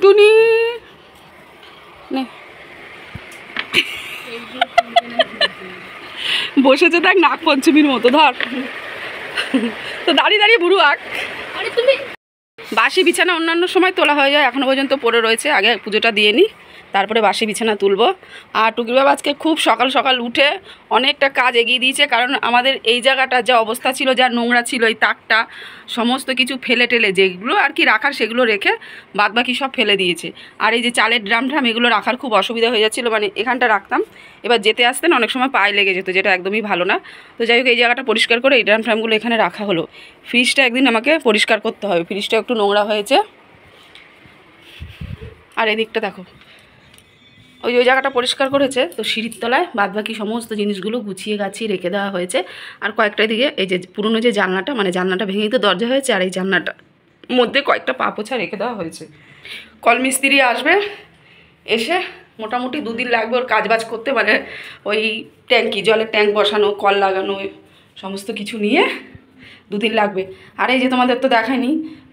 টুনটুনি বসেছে দেখ নাগ পঞ্চমীর মতো, ধর তো দাঁড়িয়ে দাঁড়িয়ে বুড়ো আঁক। বাসি বিছানা অন্যান্য সময় তোলা হয়ে যায়, এখনও পর্যন্ত পড়ে রয়েছে। আগে পুজোটা দিয়ে নিই, তারপরে বাসি বিছানা তুলবো। আর টুকি বাবা আজকে খুব সকাল সকাল উঠে অনেকটা কাজ এগিয়ে দিয়েছে, কারণ আমাদের এই জায়গাটা যা অবস্থা ছিল, যা নোংরা ছিল, এই তাকটা সমস্ত কিছু ফেলে টেলে যেগুলো আর কি রাখার সেগুলো রেখে বাদবাকি সব ফেলে দিয়েছে। আর এই যে চালের ড্রাম এগুলো রাখার খুব অসুবিধা হয়ে যাচ্ছিলো, মানে এখানটা রাখতাম, এবার যেতে আসতেন অনেক সময় পায়ে লেগে যেত, যেটা একদমই ভালো না। তো যাই হোক এই জায়গাটা পরিষ্কার করে এই ড্রামগুলো এখানে রাখা হলো। ফ্রিজটা একদিন আমাকে পরিষ্কার করতে হবে, ফ্রিজটা একটু নোংরা হয়েছে। আর এদিকটা দেখো, ওই জায়গাটা পরিষ্কার করেছে, তো সিঁড়ির তলায় বাদবাকি সমস্ত জিনিসগুলো গুছিয়ে গাছিয়ে রেখে দেওয়া হয়েছে। আর কয়েকটা দিকে এই যে পুরনো যে জানলাটা, মানে জানলাটা ভেঙেই তো দরজা হয়েছে, আর এই জানলাটার মধ্যে কয়েকটা পা পোছা রেখে দেওয়া হয়েছে। কলমিস্ত্রি আসবে, এসে মোটামুটি 2 দিন লাগবে ওর কাজবাজ করতে, মানে ওই ট্যাঙ্কি জলের ট্যাঙ্ক বসানো, কল লাগানো, সমস্ত কিছু নিয়ে 2 দিন লাগবে। আর এই যে তোমাদের তো দেখায়নি,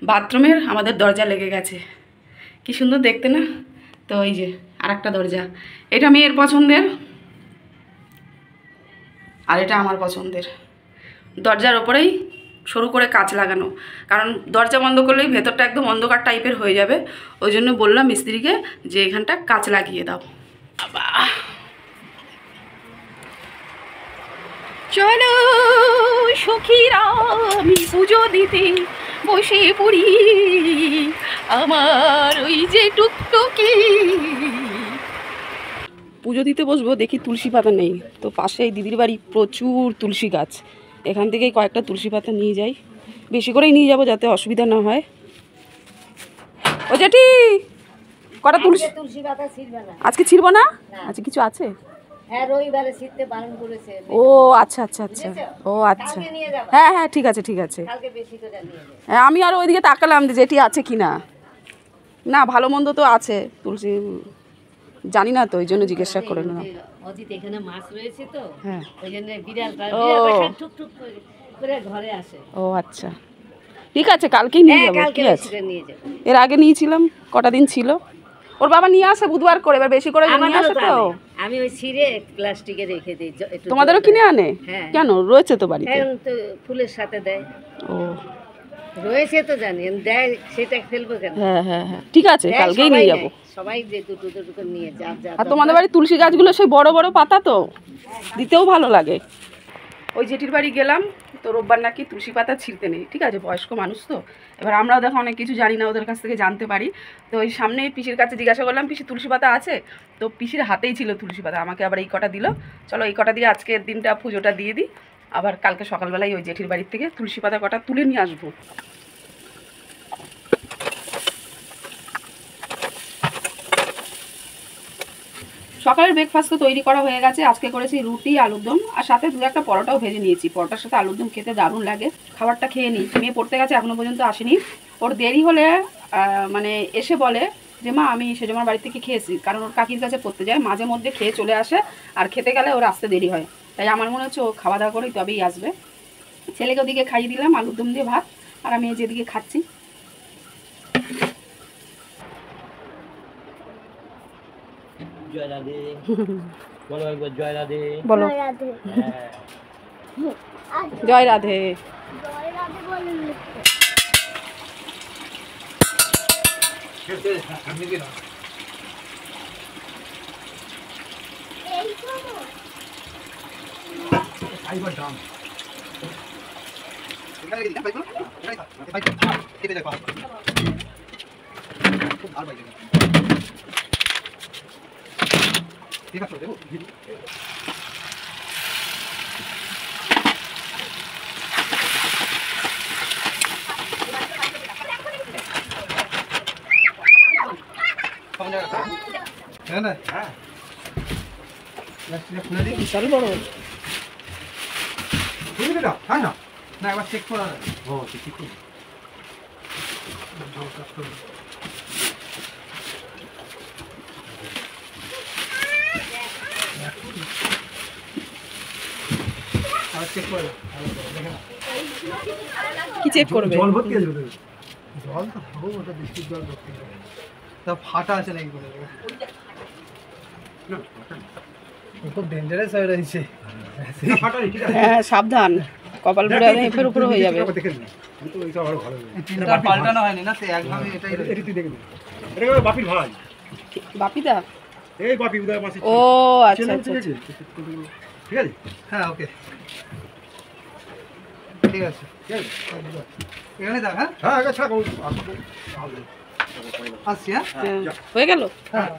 বাথরুমের আমাদের দরজা লেগে গেছে, কি সুন্দর দেখতে না? তো এই যে আর একটা দরজা, এটা মেয়ের পছন্দের আর এটা আমার পছন্দের। দরজার ওপরেই সরু করে কাঁচ লাগানো, কারণ দরজা বন্ধ করলেই ভেতরটা একদম অন্ধকার টাইপের হয়ে যাবে। ওই জন্য বললাম মিস্ত্রিকে যে এখানটা কাঁচ লাগিয়ে দাও। বাবা চলো সখীরা আমি পুজো দিতে বসে পড়ি, আমার ওই যে টুকটুকি। পুজো দিতে বসবো, দেখি তুলসী পাতা নেই, তো পাশে এই দিদির বাড়ি প্রচুর তুলসী গাছ, এখান থেকেই কয়েকটা তুলসী পাতা নিয়ে যাই, বেশি করেই নিয়ে যাবো যাতে অসুবিধা না হয়। ও জেঠি কটা তুলসী পাতা ছিঁড়বে না আজকে? ছিঁড়বো না আজকে, কিছু আছে? হ্যাঁ রবিবারে ছিঁড়তে বারণ করেছে। ও আচ্ছা আচ্ছা আচ্ছা, ও আচ্ছা, হ্যাঁ হ্যাঁ ঠিক আছে ঠিক আছে। হ্যাঁ আমি আর ওইদিকে তাকালাম যে যেটি আছে কি না, না ভালো মন্দ তো আছে, তুলসী জানি না তো, ওই জন্য জিজ্ঞাসা করে নিলাম। অজিত এখানে মাছ রয়েছে তো, হ্যাঁ ওই জন্য বিড়ালটা ঠুকঠুক করে ঘরে আসে। ও আচ্ছা ঠিক আছে, কালকেই নিয়ে যাবো। কি আছে, এর আগে নিয়েছিলাম, কটা দিন ছিল। ওর বাবা নিয়ে আসে বুধবার করে, এবার বেশি করে নিয়ে আসে তো আমি ওই ছিঁড়ে প্লাস্টিকে রেখে দিই। তোমাদেরও কিনে আনে? কেন, রয়েছে তো বাড়িতে, ফুলের সাথে দেয়। ও রয়েছে তো জানি, দেয় সেটা ফেলবো কেন? হ্যাঁ হ্যাঁ হ্যাঁ ঠিক আছে, কালকেই নিয়ে যাবো। সবাই যে দুটো দুটো করে নিয়ে যা। আর তোমাদের বাড়ি তুলসী গাছগুলো সেই বড় বড় পাতা তো, দিতেও ভালো লাগে। ওই জেঠির বাড়ি গেলাম, তো রোববার নাকি তুলসী পাতা ছিঁড়তে নেই, ঠিক আছে, বয়স্ক মানুষ তো, এবার আমরাও দেখো অনেক কিছু জানি না, ওদের কাছ থেকে জানতে পারি। তো ওই সামনে পিসির কাছে জিজ্ঞাসা করলাম, পিসি তুলসী পাতা আছে? তো পিসির হাতেই ছিল তুলসী পাতা, আমাকে আবার এই কটা দিল। চলো এই কটা দিয়ে আজকের দিনটা পুজোটা দিয়ে দিই, আবার কালকে সকালবেলায় ওই জেঠির বাড়ির থেকে তুলসী পাতা কটা তুলে নিয়ে আসবো। সকালের ব্রেকফাস্ট তো তৈরি করা হয়ে গেছে, আজকে করেছি রুটি আলুর দম, আর সাথে 2-1টা পরোটাও ভেজে নিয়েছি। পরোটার সাথে আলুর দম খেতে দারুণ লাগে। খাবারটা খেয়ে নিই, মেয়ে পড়তে গেছে এখনও পর্যন্ত আসেনি। ওর দেরি হলে মানে এসে বলে যে মা আমি সেজমার বাড়ি থেকে খেয়েছি, কারণ ওর কাকির কাছে পড়তে যায়, মাঝে মধ্যে খেয়ে চলে আসে, আর খেতে গেলে ওর আসতে দেরি হয়। তাই আমার মনে হচ্ছে ও খাওয়া দাওয়া করেই তবেই আসবে। ছেলেকে ওদিকে খাইয়ে দিলাম আলুর দম দিয়ে ভাত, আর আমি যেদিকে খাচ্ছি। জয় রাধে বলো একবার, জয় রাধে বলো, জয় রাধে। ঠিক আছে দেবো বিশাল বড়, না না একবার চেক করা যায়। ও ঠিক করে কি চেক করবে? জল ভর্তি আছে, জল তো খাবো, ওটা বৃষ্টির জল ভর্তি। তা ফাটা আছে নাকি কোনো খুব ডেঞ্জারাস হয়ে রয়েছে। হ্যাঁ সাবধান, কপাল পুরো এফের উপরে হয়ে যাবে। তিনটা পাল্টানো হয়নি না, সে একভাবে এটাই বাপির ভাই বাপিদা? এই বাপি উদয় মাসে ও আচ্ছা আচ্ছা আচ্ছা। ঠিক আছে। হ্যাঁ ওকে ঠিক আছে এখানে দেখ। হ্যাঁ হ্যাঁ আগে থাকো আসছি। হ্যাঁ হ্যাঁ, হয়ে গেল। হ্যাঁ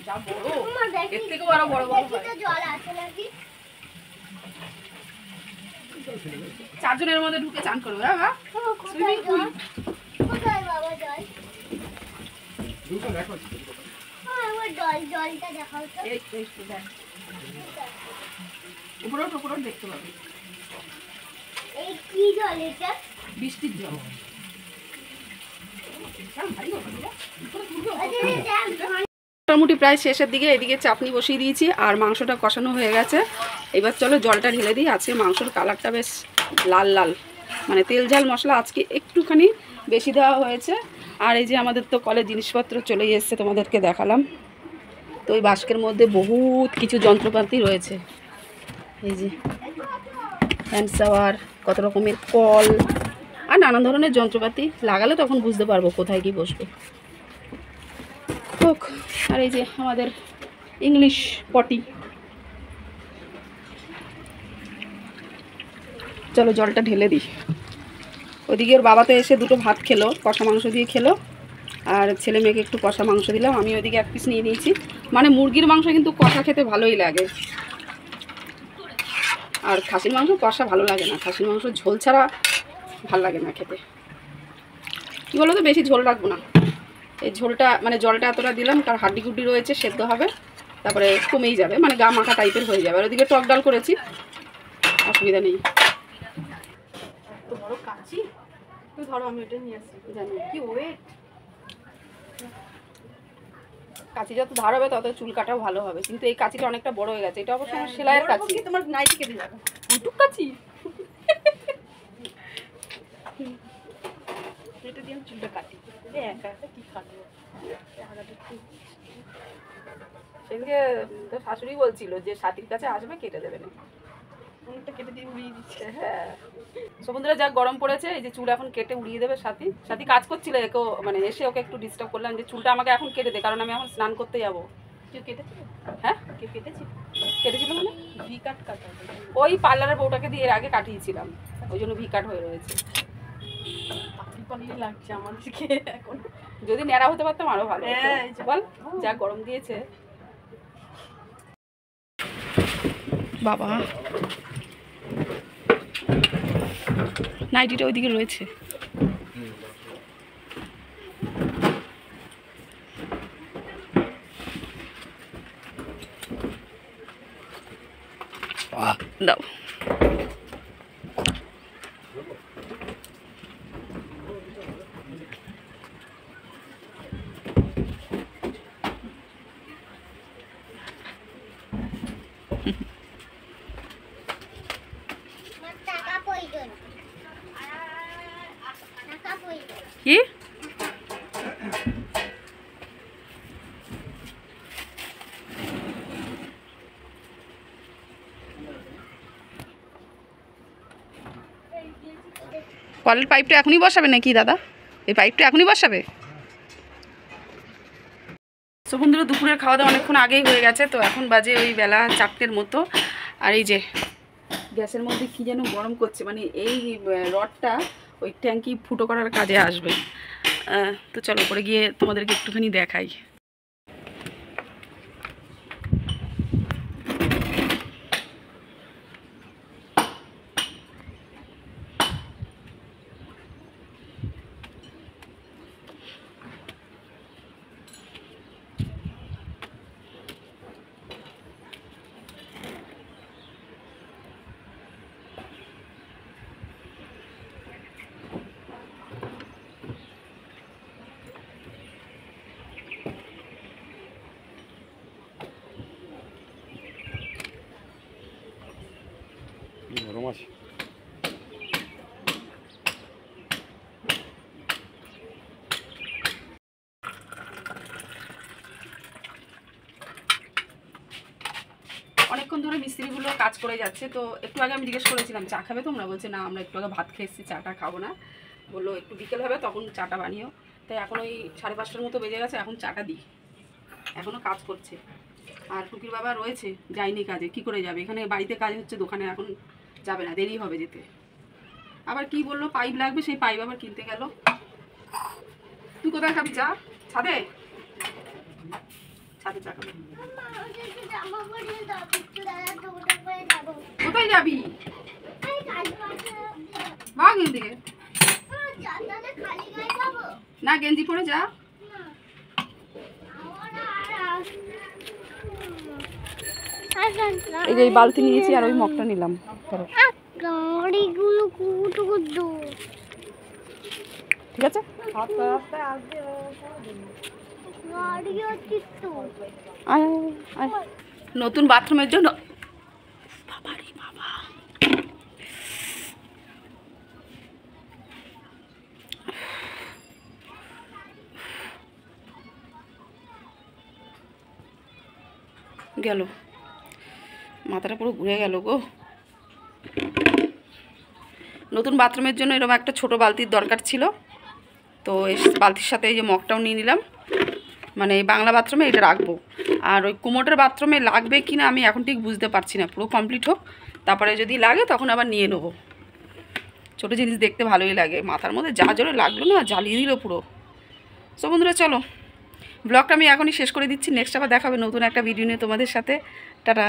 যা বড়, এর থেকেও আরো বড় বড় হয়। চারজনের মধ্যে ঢুকে চান করবে। হ্যাঁ সুইমিং পুল। উপরে উপরে দেখতে পাবে। বৃষ্টির জল। মোটামুটি প্রায় শেষের দিকে এদিকে চাটনি বসিয়ে দিয়েছি আর মাংসটা কষানো হয়ে গেছে। এবার চলো জলটা ঢেলে দিই। আজকে মাংসর কালারটা বেশ লাল লাল, মানে তেল ঝাল মশলা আজকে একটুখানি বেশি দেওয়া হয়েছে। আর এই যে আমাদের তো কলের জিনিসপত্র চলে এসছে, তোমাদেরকে দেখালাম। তো ওই বাস্কের মধ্যে বহুত কিছু যন্ত্রপাতি রয়েছে। এই যে হ্যান্ড শাওয়ার, কত রকমের কল আর নানান ধরনের যন্ত্রপাতি। লাগালে তখন বুঝতে পারবো কোথায় কি বসবে। হোক। আর এই যে আমাদের ইংলিশ পটি। চলো জলটা ঢেলে দিই। ওদিকে ওর বাবা তো এসে দুটো ভাত খেলো, কষা মাংস দিয়ে খেলো। আর ছেলে মেয়েকে একটু কষা মাংস দিলাম। আমি ওইদিকে এক পিস নিয়ে নিয়েছি। মানে মুরগির মাংস কিন্তু কষা খেতে ভালোই লাগে, আর খাসির মাংস কষা ভালো লাগে না। খাসির মাংস ঝোল ছাড়া ভালো লাগে না খেতে। কী বলো তো, বেশি ঝোল রাখবো না। এই ঝোলটা মানে জলটা এতটা দিলাম কারণ হাড্ডি গুড্ডি রয়েছে, সেদ্ধ হবে, তারপরে কমেই যাবে, মানে গা মাখা টাইপের হয়ে যাবে। আর ওদিকে টক ডাল করেছি, অসুবিধা নেই। তো বড় কাচি, তো ধরো আমি এটা নিয়ে আসছি। জানি কি ওয়েট, কাচি যত ধার হবে তত চুল কাটাও ভালো হবে। কিন্তু এই কাচিটা অনেকটা বড় হয়ে গেছে। এটা অবশ্য আমার সেলাইয়ের কাচি। তোমার নাইটি কেটে যাবে উটুক কাচি। এটা দিয়ে আমি চুলটা কাটি। একা একা কি কাটবো? সেদিকে তো শাশুড়ি বলছিল যে সাথীর কাছে আসবে, কেটে দেবে না। অনেকটা কেটে দিয়ে উড়িয়ে দিচ্ছে। হ্যাঁ সমুদ্রে যা গরম পড়েছে, এই যে চুল এখন কেটে উড়িয়ে দেবে সাথী। সাথী কাজ করছিল, একেও মানে এসে ওকে একটু ডিস্টার্ব করলাম যে চুলটা আমাকে এখন কেটে দে, কারণ আমি এখন স্নান করতে যাবো। কেউ কেটেছিল? হ্যাঁ কেউ কেটেছিল? কেটেছিল মানে ভি কাট কাটা, ওই পার্লারের বউটাকে দিয়ে এর আগে কাটিয়েছিলাম, ওই জন্য ভি কাট হয়ে রয়েছে। লাগছে আমাদেরকে এখন। যদি ন্যাড়া হতে পারতাম আরো ভালো। বল যা গরম দিয়েছে বাবা। নাইটিটা ওইদিকে রয়েছে। দাও। কি কলের পাইপটা এখনই বসাবে নাকি দাদা? এই পাইপটা এখনই বসাবে? তো বন্ধুরা দুপুরের খাওয়া দাওয়া অনেকক্ষণ আগেই হয়ে গেছে। তো এখন বাজে ওই বেলা 4টের মতো। আর এই যে গ্যাসের মধ্যে কি যেন গরম করছে, মানে এই রডটা ওই ট্যাঙ্কি ফুটো করার কাজে আসবে। তো চলো উপরে গিয়ে তোমাদেরকে একটুখানি দেখাই। গরম আছে। ধরে মিস্ত্রিগুলো কাজ করে যাচ্ছে। তো একটু আগে আমি জিজ্ঞেস করেছিলাম চা খাবে তোমরা, বলছে না আমরা একটু আগে ভাত খেয়ে এসেছি, চাটা খাবো না, বললো একটু বিকেল হবে তখন চাটা বানিও। তাই এখন ওই 5:30টার মতো বেজে গেছে, এখন চাটা দিই, এখনও কাজ করছে। আর টুকির বাবা রয়েছে, যায়নি কাজে, কি করে যাবে, এখানে বাড়িতে কাজ হচ্ছে, দোকানে এখন যাবে না, দেরি হবে যেতে। আবার কি বললো পাইপ লাগবে, সেই পাইপ আবার কিনতে গেল। তুই কোথায় খাবি চা? ছাদে? ছাদে চা খাবি? কোথায় যাবি? বাগান দিকে না, গেঞ্জি পরে যা। এই যে বালতি নিয়েছি আর ওই মগটা নিলাম। ঠিক আছে, নতুন বাথরুমের জন্য বাবারে বাবা গেল, মাথাটা পুরো ঘুরে গেল গো। নতুন বাথরুমের জন্য এরকম একটা ছোট বালতির দরকার ছিল, তো এই বালতির সাথে এই যে মগটাও নিয়ে নিলাম। মানে বাংলা বাথরুমে এটা রাখবো, আর ওই কুমোটের বাথরুমে লাগবে কি না আমি এখন ঠিক বুঝতে পারছি না, পুরো কমপ্লিট হোক তারপরে যদি লাগে তখন আবার নিয়ে নেবো। ছোটো জিনিস দেখতে ভালোই লাগে, মাথার মধ্যে যা জোরে লাগলো না, জ্বালিয়ে দিল পুরো। সো বন্ধুরা চলো, ব্লগটা আমি এখনই শেষ করে দিচ্ছি, নেক্সট আবার দেখাবে নতুন একটা ভিডিও নিয়ে তোমাদের সাথে। টাটা।